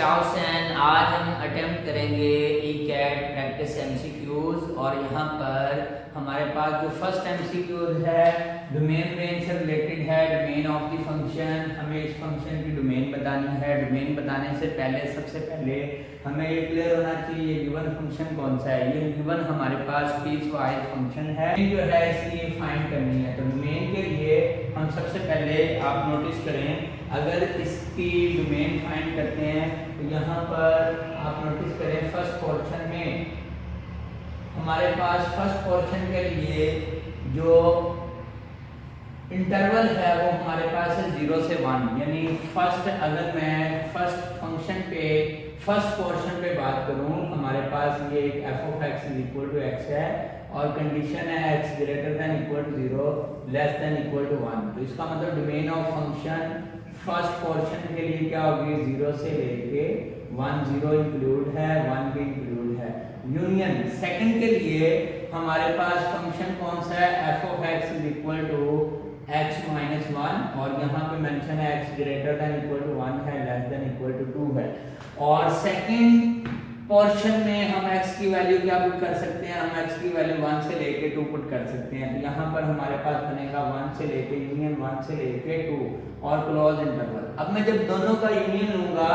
शाओसेन। आज हम अटेम्प्ट करेंगे ई कैट प्रैक्टिस एमसीक्यूज और यहाँ पर हमारे पास जो फर्स्ट एमसीक्यूज है डोमेन रेंज से रिलेटेड है। डोमेन ऑफ द फंक्शन, हमें इस फंक्शन की डोमेन बतानी है। डोमेन बताने से पहले सबसे पहले हमें ये क्लियर होना चाहिए ये गिवन फंक्शन कौन सा है। ये गिवन हमारे पास पीस वाइज फंक्शन है जो है इसकी फाइंड करनी है। तो डोमेन के लिए हम सबसे पहले आप नोटिस करें, अगर इसकी डोमेन फाइंड करते हैं तो यहाँ पर आप नोटिस करें फर्स्ट पोर्शन में हमारे पास फर्स्ट पोर्शन के लिए जो इंटरवल है वो हमारे पास है 0 से 1। यानी फर्स्ट, अगर मैं फर्स्ट फंक्शन पे फर्स्ट पोर्शन पे बात करूं, हमारे पास ये एक f of x is equal to x है और कंडीशन है x greater than equal to 0 less than equal to 1। तो इसका मतलब domain of function first portion के लिए क्या होगी, 0 से लेके 1, 0 इंक्लूड है, 1 भी इंक्लूड है। यूनियन सेकंड के लिए हमारे पास फंक्शन कौन सा है, f of x is equal to x minus 1 और यहाँ पे मेंशन है x greater than equal to 1 है, less than equal to 2 है। और सेकंड पोर्शन में हम x की वैल्यू क्या पुट कर सकते हैं, हम x की वैल्यू 1 से लेके 2 पुट कर सकते हैं। तो यहाँ पर हमारे पास बनेगा 1 से लेके यूनियन 1 से लेके 2 और क्लोज इंटरवल। अब मैं जब दोनों का यूनियन लूंगा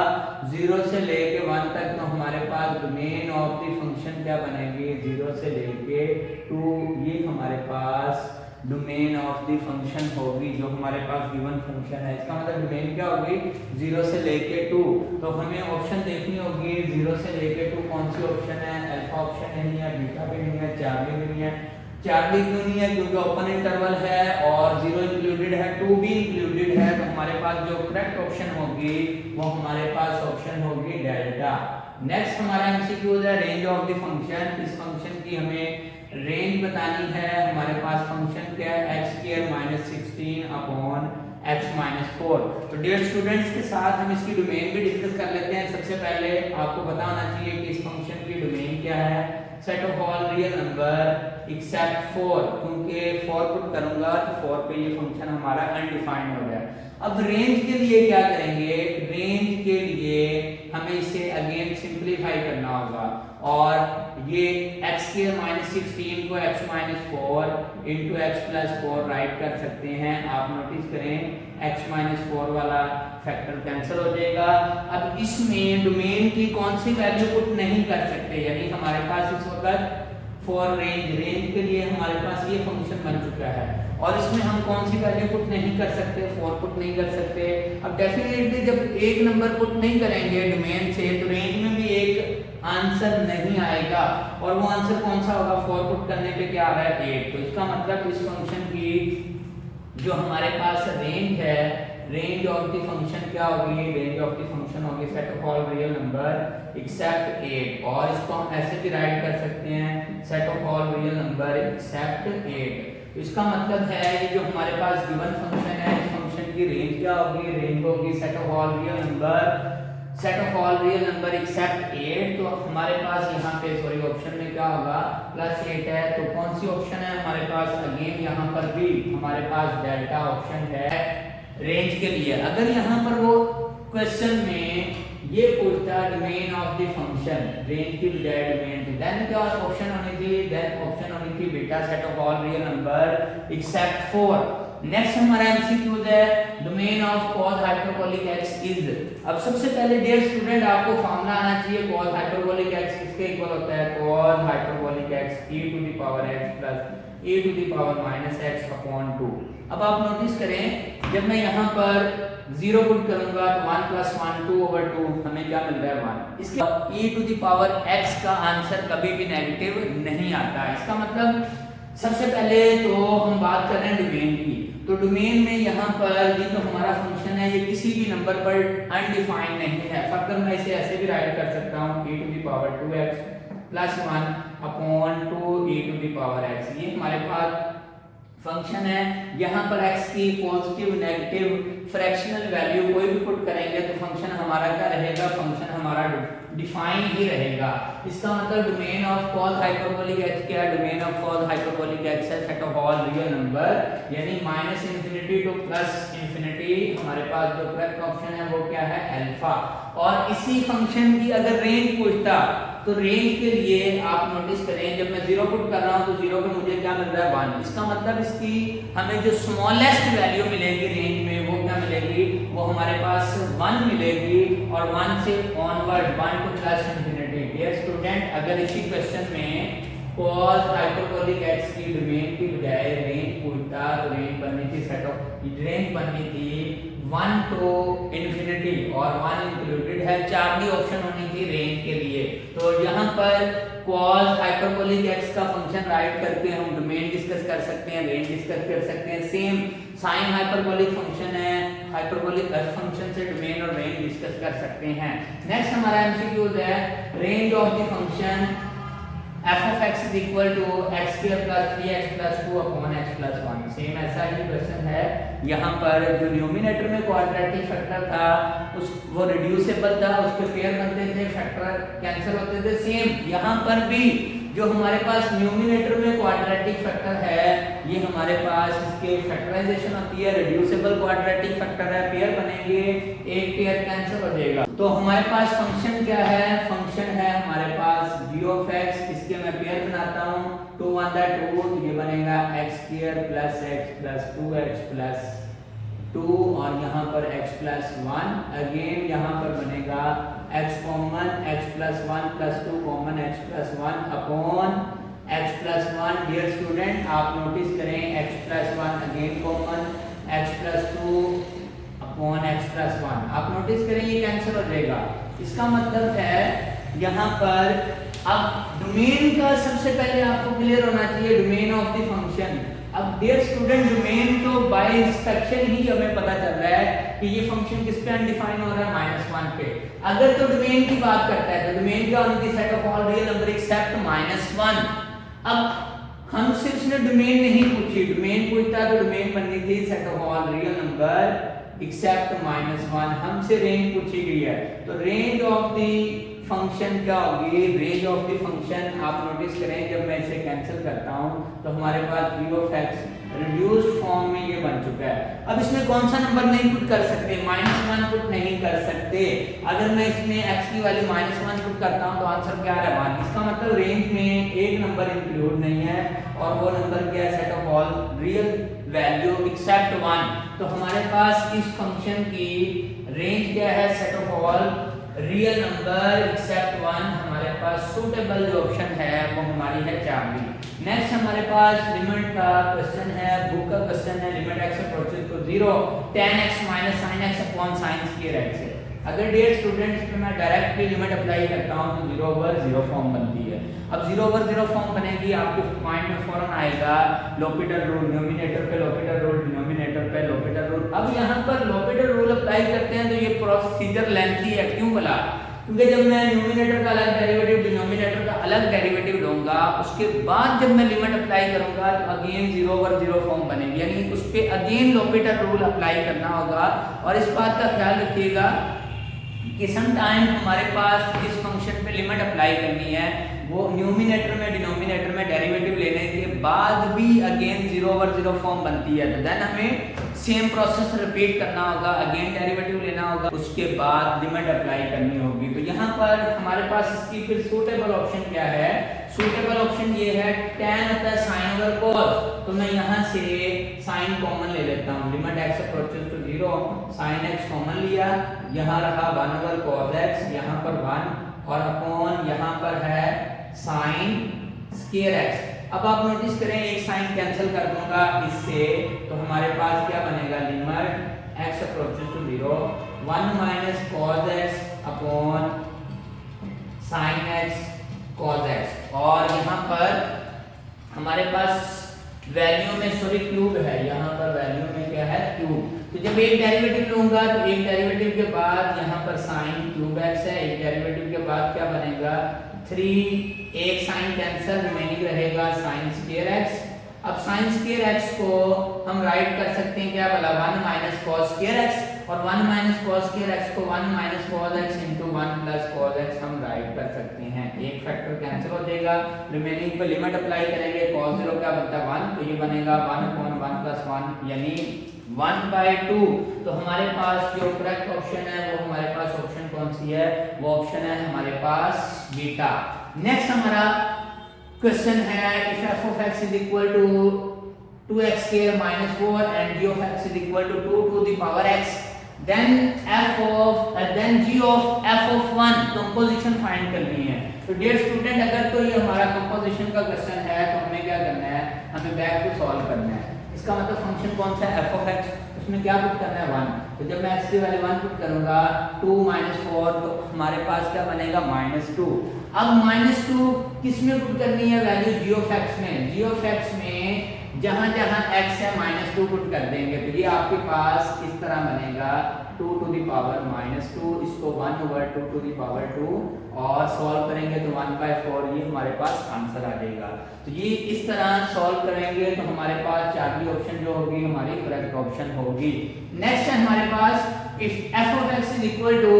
0 से लेके 1 तक, तो हमारे पास डोमेन ऑफ द फंक्शन क्या बनेगी, 0 से लेके 2। ये हमारे पास डोमेन ऑफ द फंक्शन होगी जो हमारे पास गिवन फंक्शन है। इसका मतलब डोमेन क्या होगी, 0 से लेके 2। तो हमें ऑप्शन देखनी होगी 0 से लेके 2 कौन सी ऑप्शन है, अल्फा ऑप्शन नहीं है, बीटा भी नहीं है, 4 भी नहीं है। 4 भी क्यों नहीं है, क्योंकि ओपन इंटरवल है और 0 इंक्लूडेड है, 2 भी इंक्लूडेड है। तो हमारे पास जो करेक्ट ऑप्शन होगी वो हमारे पास ऑप्शन होगी डेल्टा। नेक्स्ट हमारा एमसीक्यू है रेंज ऑफ द फंक्शन। इस फंक्शन की हमें रेंज बतानी है। हमारे पास फंक्शन क्या है, x² - 16 अपॉन x - 4। तो डियर स्टूडेंट्स के साथ हम इसकी डोमेन भी डिस्कस कर लेते हैं। सबसे पहले आपको पता होना चाहिए कि इस फंक्शन की डोमेन क्या है, set of all real number except 4। क्योंकि 4 पुट करूंगा तो 4 पे ये फंक्शन हमारा अनडिफाइंड हो गया। अब रेंज के लिए क्या करेंगे, रेंज के लिए हमें इसे अगेन सिंपलीफाई करना होगा और ये x² - 16 को x - 4 into x + 4 राइट कर सकते हैं। आप नोटिस करें x - 4 वाला फैक्टर कैंसिल हो जाएगा। अब इसमें डोमेन की कौन सी वैल्यू पुट नहीं कर सकते, यानी हमारे पास इस वक्त फॉर रेंज के लिए हमारे पास ये फंक्शन बन चुका है और इसमें हम कौन सी वैल्यू पुट नहीं कर सकते, 4 पुट नहीं कर सकते। अब डेफिनेटली जब एक नंबर पुट नहीं करेंगे डोमेन से तो रेंज में भी एक आंसर नहीं आएगा और वो आंसर कौन सा होगा, 4 पुट करने पे क्या आ रहा है, 8। तो इसका मतलब इस फंक्शन की जो हमारे पास रेंज है, रेंज ऑफ द फंक्शन क्या होगी, रेंज ऑफ द फंक्शन होगी set of all real number except 8। और इसको हम ऐसे भी राइट कर सकते हैं set of all real number except 8। तो इसका मतलब है ये जो हमारे पास गिवन फंक्शन है, इस फंक्शन की रेंज क्या होगी, रेंज होगी set of all real number except 8। तो हमारे पास यहाँ पे सॉरी ऑप्शन में क्या होगा, +8 है। तो कौन सी ऑप्शन है हमारे पास, अगेन यहाँ पर भी हमारे पास डेल्टा ऑप्शन है रेंज के लिए। अगर यहाँ पर वो क्वेश्चन में ये पूछता domain of the function range की बजाय डोमेन थी, देन क्या ऑप्शन होनी थी, देन ऑप्शन होनी थी beta set of all real number except 4। Next हमारा एमसीक्यू है domain of cos hyperbolic x is. अब सबसे पहले डियर स्टूडेंट आपको फार्मूला आना चाहिए, cos हाइपरबोलिक x किसके इक्वल होता है, cos hyperbolic x e to the power x plus e to the power -x upon 2। अब आप नोटिस करें जब मैं यहाँ पर 0 पुट करूंगा तो 1 + 1 2/2 हमें क्या मिल रहा है 1। इसके e to the power x का आंसर कभी भी नेगेटिव नहीं आता। इसका मतलब सबसे पहले तो हम बात कर रहे हैं डोमेन की। तो डोमेन में यहाँ पर ये जो हमारा फंक्शन है ये किसी भी नंबर पर अनडिफाइंड नहीं है। फर्दर मैं इसे ऐसे भी राइट कर सकता हूँ e to the power 2x + 1 upon 2 e to the power x। ये हमारे पास फंक्शन है। यहाँ पर x की पॉजिटिव नेगेटिव फ्रैक्शनल वैल्यू कोई भी पुट करेंगे तो फंक्शन हमारा क्या रहेगा, फंक्शन हमारा डिफाइन ही रहेगा। इसका मतलब domain of cos hyperbolic x क्या है? Domain of cos hyperbolic x है set of all real number, यानी -∞ टू +∞। हमारे पास जो करेक्ट ऑप्शन है वो क्या है? अल्फा। और इसी फंक्शन की अगर रेंज पूछता तो रेंज के लिए आप नोटिस करें, जब मैं 0 पुट कर रहा हूं तो 0 पे मुझे क्या मिल रहा है? 1। इसका मतलब इसकी हमें जो स्मॉलेस्ट वैल्यू मिलेगी रेंज में वो क्या मिलेगी? वो हमारे पास 1 मिलेगी, और 1 से ऑनवर्ड 1 टू +∞। डियर स्टूडेंट, अगर इसी क्वेश्चन में cos हाइपरबोलिक x की डोमेन की बजाय रेंज पूछता तो रेंज बननी थी सेट ऑफ रेंज बननी थी 1 टू इन्फिनिटी, और 1 इंक्लूडेड है। 4 भी ऑप्शन होनी थी रेंज के लिए। तो यहाँ पर cos हाइपरबोलिक x का फंक्शन राइट करके हम डोमेन डिस्कस कर सकते हैं, रेंज डिस्कस कर सकते हैं। सेम sin हाइपरबोलिक फंक्शन है, हाइपरबोलिक फंक्शन से डोमेन और रेंज डिस्कस कर सकते हैं। नेक्स्ट हमारा एमसीक्यूज है range of the function f of x is equal to x square plus 3x plus 2 upon x plus 1। Same ऐसा ही क्वेश्चन है। यहाँ पर जो न्यूमिनेटर में क्वाड्रेटिक फैक्टर था उस वो रिड्यूसिबल था, उसके पेयर बनते थे, फैक्टर कैंसिल होते थे। सेम यहाँ पर भी जो हमारे पास न्यूमिनेटर में क्वाड्रेटिक फैक्टर है ये हमारे पास इसके फैक्टराइजेशन होती है, रिड्यूसिबल क्वाड्रेटिक फैक्टर है, पेयर बनेंगे, एक पेयर कैंसिल हो जाएगा। तो हमारे पास फंक्शन क्या है? फंक्शन है हमारे पास g of x, इसके मैं पेयर बनाता हूँ 2 1 2, तो ये बनेगा x square plus x plus 2x plus 2, और यहाँ पर x plus 1। अगेन यहाँ पर बनेगा x common x plus 1 plus 2 common x plus 1 upon x plus 1। Dear student, आप नोटिस करें x plus 1 again common, x plus 2 upon x plus 1। आप notice करें ये कैंसिल हो जाएगा। इसका मतलब है यहाँ पर अब डोमेन का सबसे पहले आपको क्लियर होना चाहिए, डोमेन ऑफ द फंक्शन। अब डियर स्टूडेंट, डोमेन तो बाय इंस्पेक्शन ही हमें पता चल रहा है कि ये फंक्शन किस पे अनडिफाइन हो रहा है? -1 पे। अगर तो डोमेन की बात करता है तो डोमेन क्या होगी? Set of all real number except -1। अब हमसे उसने डोमेन नहीं पूछी, डोमेन पूछता तो डोमेन बननी थी set of all real number except -1। हमसे रेंज पूछी गई है, तो रेंज ऑफ द फंक्शन क्या होगी? रेंज ऑफ द फंक्शन आप नोटिस करें, जब मैं इसे कैंसिल करता हूं तो हमारे पास g of x reduced form में ये बन चुका है। अब इसमें कौन सा नंबर नहीं पुट कर सकते? -1 पुट नहीं कर सकते। अगर मैं इसमें x की वैल्यू -1 पुट करता हूं तो आंसर क्या आ रहा है? 1। इसका मतलब रेंज में एक नंबर इंक्लूड नहीं है, और वो नंबर क्या है? Set of all real value except 1। तो हमारे पास इस फंक्शन की रेंज क्या है? Set of all real number except 1। हमारे पास सूटेबल जो ऑप्शन है वो हमारी है 4B। नेक्स्ट हमारे पास लिमिट का क्वेश्चन है, बुक का क्वेश्चन है। Limit x approaches to 0 tan x minus sin x upon sin square x है। अगर डियर स्टूडेंट्स पे मैं डायरेक्टली लिमिट अप्लाई करता हूं तो 0 ओवर 0 फॉर्म बनती है। अब 0 ओवर 0 फॉर्म बनेगी, आपके माइंड में फौरन आएगा लोपिटल रूल, न्यूमिनेटर पे लोपिटल रूल, डिनोमिनेटर पे लोपिटल रूल। अब यहाँ पर लोपिटल रूल अप्लाई करते हैं तो ये प्रोसीजर लेंथी है। क्यों बोला? क्योंकि जब मैं न्यूमिनेटर का अलग डेरिवेटिव, डिनोमिनेटर का अलग डेरिवेटिव लूंगा, उसके बाद जब मैं लिमिट अप्लाई करूंगा तो अगेन 0 ओवर 0 फॉर्म बनेगी, यानी उस पे अगेन लोपिटल रूल अप्लाई करना होगा। और इस बात का ख्याल रखिएगा कि सम टाइम हमारे पास इस फंक्शन पे लिमिट अप्लाई करनी है, वो न्यूमिनेटर में डिनोमिनेटर में डेरिवेटिव लेने के बाद भी अगेन 0 ओवर 0 फॉर्म बनती है। तो देन हमें सेम प्रोसेस रिपीट करना होगा, अगेन डेरिवेटिव लेना होगा, उसके बाद लिमिट अप्लाई करनी होगी। तो यहाँ पर हमारे पास इसकी फिर सूटेबल ऑप्शन क्या है? सूटेबल ऑप्शन ये है tan होता है sin ओवर cos, तो मैं यहाँ से sin कॉमन ले लेता हूँ। Limit x approaches to 0 sin x common लिया, यहाँ रहा 1 ओवर cos x, यहाँ पर 1 और अपॉन यहाँ पर है sin स्क्वायर x। अब आप नोटिस करें एक साइन कैंसिल कर दूंगा इससे, तो हमारे पास क्या बनेगा? Limit x approaches to 0 1 minus cos x upon sin x cos x, और यहाँ पर हमारे पास वैल्यू में सॉरी क्यूब है, यहाँ पर वैल्यू में क्या है? क्यूब। तो जब एक डेरिवेटिव लूंगा तो एक डेरिवेटिव के बाद यहाँ पर sin क्यूब x है, एक डेरिवेटिव के बाद क्या बनेगा? 3, एक साइन कैंसिल, रिमेनिंग रहेगा sin स्क्वायर x। अब sin स्क्वायर x को हम राइट कर सकते हैं क्या? बोला 1 माइनस cos स्क्वायर x और 1 माइनस cos स्क्वायर x को 1 minus cos x into 1 plus cos x हम राइट कर सकते हैं। एक फैक्टर कैंसिल हो जाएगा, रिमेनिंग पे लिमिट अप्लाई करेंगे, cos 0 क्या बनता है 1, तो ये बनेगा 1/1 प्लस 1 यानी 1/2। तो हमारे पास जो करेक्ट ऑप्शन है वो हमारे पास ऑप्शन कौन सी है, वो ऑप्शन है हमारे पास बीटा। नेक्स्ट हमारा क्वेश्चन है if f of x is equal to 2x square minus 4 and g of x is equal to 2 to the power x, then g of f of 1 composition find करनी है। तो dear student अगर तो ये हमारा composition का question है तो हमें क्या करना है, हमें बैक टू सॉल्व करना है। इसका मतलब फंक्शन कौन सा है f of x, उसमें क्या पुट करना है 1, तो जब मैं x की वैल्यू 1 पुट करूंगा 2 माइनस 4 तो हमारे पास क्या बनेगा -2। अब -2 किस में पुट करनी है वैल्यू, g of x में। g of x में जहां जहां x है -2 पुट कर देंगे तो ये आपके पास इस तरह बनेगा 2 to the power -2, इसको 1/2 to the power 2 और सॉल्व करेंगे तो 1/4 ये हमारे पास आंसर आ जाएगा। तो ये इस तरह सॉल्व करेंगे तो हमारे पास चारवी ऑप्शन जो होगी हमारी करेक्ट ऑप्शन होगी। नेक्स्ट है हमारे पास if f of x is equal to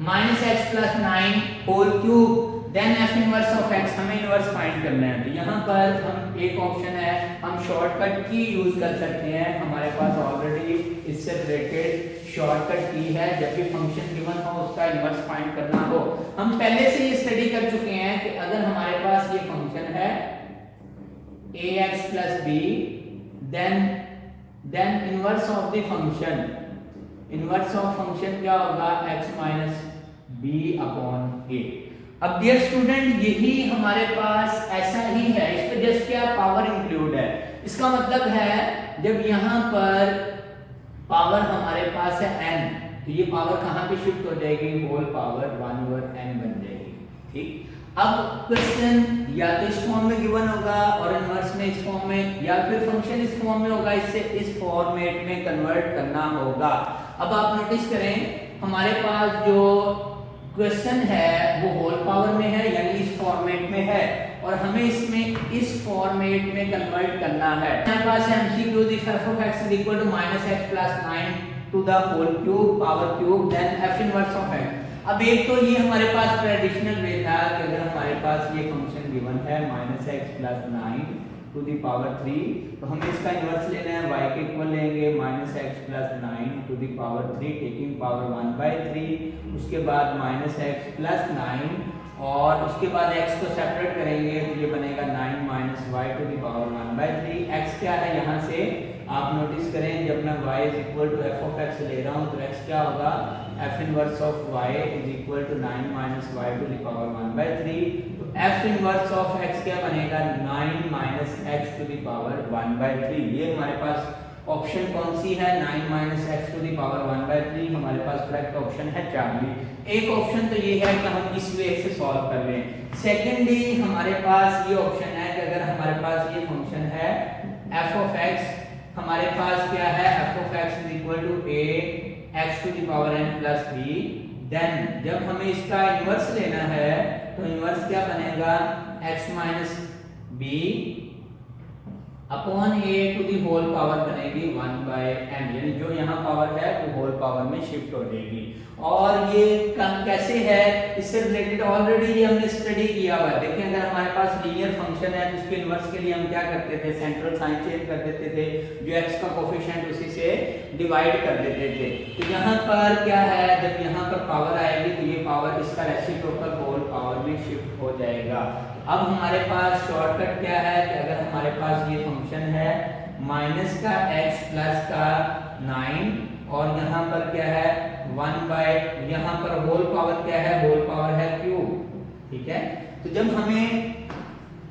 -x plus 9 whole cube then f inverse of x, हमें इनवर्स फाइंड करना है। तो यहाँ पर हम एक ऑप्शन है हम शॉर्टकट की यूज कर सकते हैं, हमारे पास ऑलरेडी इससे रिलेटेड शॉर्टकट की है। जब भी फंक्शन गिवन हो उसका इनवर्स फाइंड करना हो, हम पहले से ये स्टडी कर चुके हैं कि अगर हमारे पास ये फंक्शन है ax plus b then inverse of the function, inverse of function क्या होगा x minus b upon a। अब डियर स्टूडेंट यही हमारे पास ऐसा ही है, इस पे जस्ट क्या पावर इंक्लूड है। इसका मतलब है जब यहाँ पर पावर हमारे पास है n तो ये पावर कहाँ पे शिफ्ट हो जाएगी, होल पावर 1/n बन जाएगी। ठीक, अब क्वेश्चन या तो इस फॉर्म में गिवन होगा और इनवर्स में इस फॉर्म में, या फिर फंक्शन इस फॉर्म में होगा, इससे इस फॉर्मेट में कन्वर्ट करना होगा। अब आप नोटिस करें हमारे पास जो क्वेश्चन है वो होल पावर में है यानी इस फॉर्मेट में है और हमें इसमें इस फॉर्मेट में कन्वर्ट करना है। हमारे पास है MCQ f of x is equal to -x plus 9 to the whole cube power cube then f inverse of x। अब एक तो ये हमारे पास ट्रेडिशनल वे था कि अगर हमारे पास ये फंक्शन गिवन है -x plus 9 to the power 3 तो हमें इसका इनवर्स लेना है, y के इक्वल लेंगे -x plus 9 to the power 3 taking power 1/3, उसके बाद -x plus 9 और उसके बाद x को सेपरेट करेंगे तो ये बनेगा 9 minus y to the power 1/3। x क्या है यहाँ से आप नोटिस करें, जब मैं y is equal to f of x ले रहा हूँ तो x क्या होगा, f inverse of y is equal to 9 minus y to the power 1/3। तो f inverse of x क्या बनेगा 9 minus x to the power 1/3। ये हमारे पास ऑप्शन कौन सी है 9 minus x to the power 1/3, हमारे पास करेक्ट ऑप्शन है चार्ली। एक ऑप्शन तो ये है कि हम इस वे से सॉल्व कर लें। सेकेंडली हमारे पास ये ऑप्शन है कि अगर हमारे पास ये फंक्शन है f of x, हमारे पास क्या है f of x is equal to a x to the power n plus b, then जब हमें इसका इनवर्स लेना है तो इनवर्स क्या बनेगा x minus b upon a to the whole power बनेगी 1/n, यानी जो यहाँ पावर है वो होल पावर में शिफ्ट हो जाएगी। और ये कैसे है, इससे रिलेटेड ऑलरेडी ये हमने स्टडी किया हुआ है। देखिए अगर हमारे पास लीनियर फंक्शन है तो उसके इनवर्स के लिए हम क्या करते थे, सेंट्रल साइन चेंज कर देते थे, जो x का कोफिशिएंट उसी से डिवाइड कर देते थे। तो यहाँ पर क्या है, जब यहाँ पर पावर आएगी तो ये पावर इसका रेसिप्रोकल होल पावर में शिफ्ट हो जाएगा। अब हमारे पास शॉर्टकट क्या है कि अगर हमारे पास ये फंक्शन है माइनस का x प्लस का 9 और यहाँ पर क्या है 1/, यहाँ पर होल पावर क्या है, होल पावर है क्यूब। ठीक है, तो जब हमें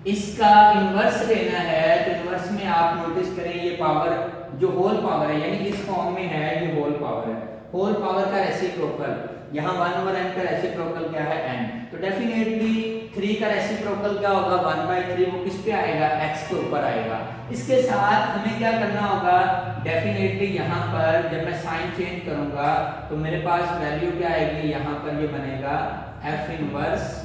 इसका इनवर्स लेना है तो इनवर्स में आप नोटिस करें ये पावर जो होल पावर है यानी इस फॉर्म में है, ये होल पावर है, होल पावर का रेसिप्रोकल, यहाँ 1/n का रेसिप्रोकल क्या है n, तो डेफिनेटली 3 का रेसिप्रोकल क्या होगा 1/3, वो किस पे आएगा x के ऊपर आएगा। इसके साथ हमें क्या करना होगा, डेफिनेटली यहाँ पर जब मैं साइन चेंज करूंगा तो मेरे पास वैल्यू क्या आएगी, यहाँ पर ये बनेगा f इनवर्स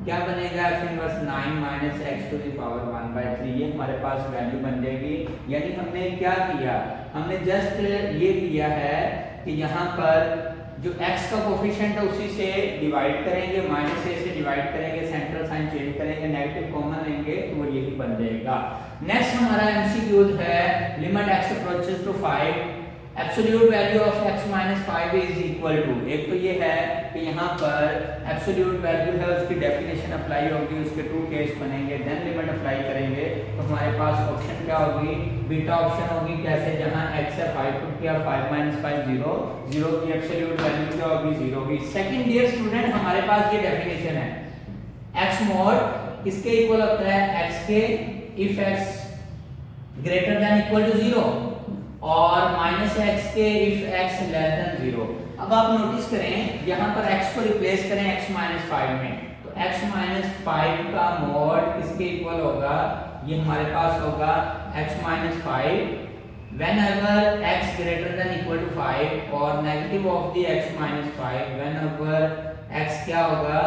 क्या बनेगा f inverse 9 minus x to the power 1/3, ये हमारे पास वैल्यू बन जाएगी। यानी हमने क्या किया, हमने जस्ट ये किया है कि यहाँ पर जो x का कोफिशिएंट है उसी से डिवाइड करेंगे, माइनस a से डिवाइड करेंगे, सेंट्रल साइन चेंज करेंगे, नेगेटिव कॉमन लेंगे तो वो यही बन जाएगा। नेक्स्ट हमारा एमसीक्यू है limit x approaches to 5 absolute value of x minus 5 is equal to, एक तो ये है कि यहाँ पर एब्सोल्यूट वैल्यू है उसकी डेफिनेशन अप्लाई होगी, उसके टू केस बनेंगे, देन लिमिट अप्लाई करेंगे तो हमारे पास ऑप्शन क्या होगी, बीटा ऑप्शन होगी। कैसे, जहाँ x है 5 पुट किया, 5 माइनस 5 0, 0 की एब्सोल्यूट वैल्यू क्या होगी, 0 होगी। सेकंड डियर स्टूडेंट हमारे पास ये डेफिनेशन है x mod किसके इक्वल होता है, x के if x greater than equal to 0 और माइनस x के इफ x लेस देन 0। अब आप नोटिस करें यहाँ पर x को रिप्लेस करें x माइनस 5 में, तो x माइनस 5 का मॉड किसके इक्वल होगा, ये हमारे पास होगा x minus 5 whenever x greater than equal to 5 और negative of the x minus 5 whenever x क्या होगा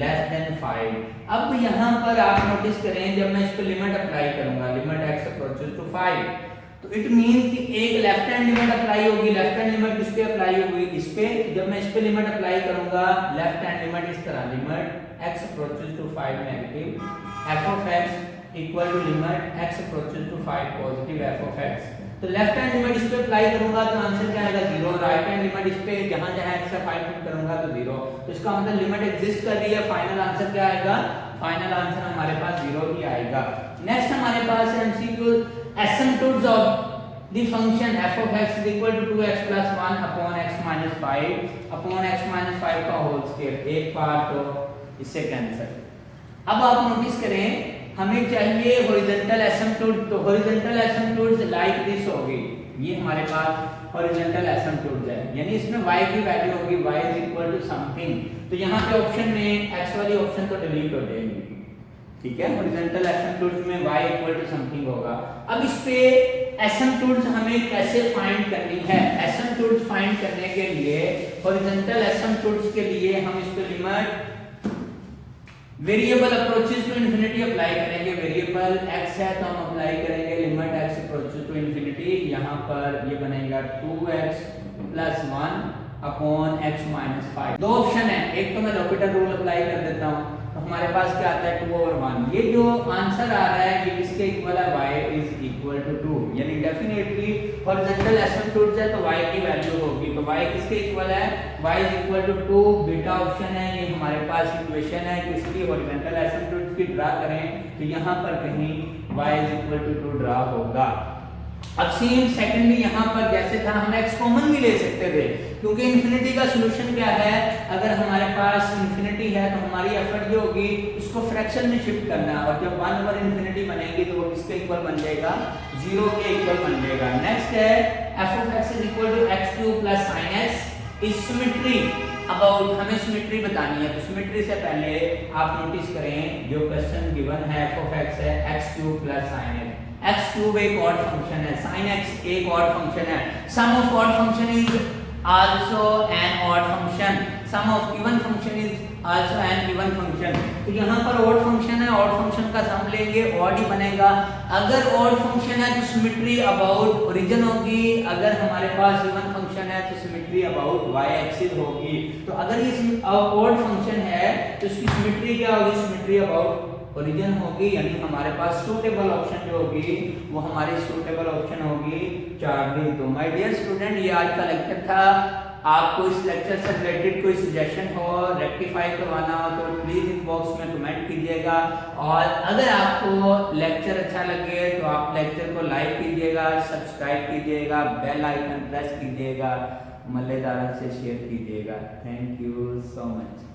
लेस देन 5। अब यहाँ पर आप नोटिस करें जब मैं इस पे लिमिट अप्लाई करूंगा, लिमिट x अप्रोचेस टू 5, तो इट मींस कि एक लेफ्ट हैंड लिमिट अप्लाई होगी, लेफ्ट हैंड लिमिट किस पे अप्लाई होगी, इस पे। जब मैं इस पे लिमिट अप्लाई करूंगा लेफ्ट हैंड लिमिट इस तरह, limit x approaches to 5 negative f of x equal to limit x approaches to 5 positive f of x। तो लेफ्ट हैंड लिमिट इस पे अप्लाई करूंगा तो आंसर क्या आएगा 0, राइट हैंड लिमिट इस पे जहां जहां x से 5 पुट करूंगा तो 0। तो इसका मतलब लिमिट एग्जिस्ट कर रही है, फाइनल आंसर क्या आएगा, फाइनल आंसर हमारे पास 0 ही आएगा। नेक्स्ट हमारे पास है MCQ asymptotes of the function f of x is equal to 2x plus 1 upon x minus 5 upon x minus 5 का होल स्क्वायर, एक पार्ट तो इससे कैंसिल। अब आप नोटिस करें हमें चाहिए हॉरिजॉन्टल एसिम्पटोड, तो हॉरिजॉन्टल एसिम्पटोड्स लाइक दिस होगी, ये हमारे पास हॉरिजॉन्टल एसिम्पटोड्स है, यानी इसमें y की वैल्यू होगी y is equal to something, तो यहाँ पे ऑप्शन में x वाली ऑप्शन तो डिलीट हो जाएगी, ठीक है। हॉरिजॉन्टल एसिम्पटोड्स में y इक्वल टू समथिंग होगा। अब इस पे एसिम्पटोड्स हमें कैसे फाइंड करनी है, एसिम्पटोड्स फाइंड करने के लिए हॉरिजॉन्टल एसिम्पटोड्स के लिए हम इस पे limit variable approaches to infinity apply करेंगे। वेरिएबल x है तो हम अप्लाई करेंगे limit x approaches to infinity, यहाँ पर ये बनेगा 2x plus 1 upon x minus 5। दो ऑप्शन है, एक तो मैं लोपिटल रूल अप्लाई कर देता हूँ तो हमारे पास क्या आता है 2/1। ये जो आंसर आ रहा है ये किसके इक्वल है, y इज इक्वल टू 2, यानी डेफिनेटली हॉरिजॉन्टल एसिम्पटोड्स है तो y की वैल्यू होगी, तो y किसके इक्वल है, y is equal to 2। Beta option है, ये हमारे पास इक्वेशन है किसकी, हॉरिजॉन्टल एसिम्पटोड्स की ड्रा करें तो यहाँ पर कहीं y is equal to 2 draw होगा। अब सेम सेकंडली यहाँ पर जैसे था हम x कॉमन भी ले सकते थे, क्योंकि इंफिनिटी का सॉल्यूशन क्या है, अगर हमारे पास इंफिनिटी है तो हमारी एफर्ट जो होगी इसको फ्रैक्शन में शिफ्ट करना है, और जब 1 ओवर इंफिनिटी बनेगी तो वो किसके इक्वल बन जाएगा, 0 के इक्वल बन जाएगा। नेक्स्ट है f of x is equal to x³ plus sin x is symmetry about, हमें सिमेट्री बतानी है, तो सिमेट्री से पहले आप नोटिस करें जो क्वेश्चन गिवन है f of x है x³ plus sin x, x³ एक ऑड फंक्शन है, sin x एक ऑड फंक्शन है, sum of odd function is also an odd function, sum of even function is also an even function. तो यहाँ पर odd function है, odd function का sum लेंगे ऑड ही बनेगा। अगर ऑड फंक्शन है तो सिमेट्री अबाउट ओरिजिन होगी, अगर हमारे पास इवन फंक्शन है तो सिमेट्री अबाउट y एक्सिस होगी। तो अगर ये ऑड फंक्शन है तो इसकी सिमेट्री क्या होगी, सिमेट्री अबाउट ओरिजिन होगी, यानी हमारे पास सूटेबल ऑप्शन जो होगी वो हमारी सूटेबल ऑप्शन होगी 4 डी। तो माय डियर स्टूडेंट ये आज का लेक्चर था, आपको इस लेक्चर से रिलेटेड कोई सजेशन हो, रेक्टिफाई करवाना हो तो प्लीज इनबॉक्स में कमेंट कीजिएगा, और अगर आपको लेक्चर अच्छा लगे तो आप लेक्चर को लाइक कीजिएगा, सब्सक्राइब कीजिएगा, बेल आइकन प्रेस कीजिएगा, मल्लेदारा से शेयर कीजिएगा। Thank you so much.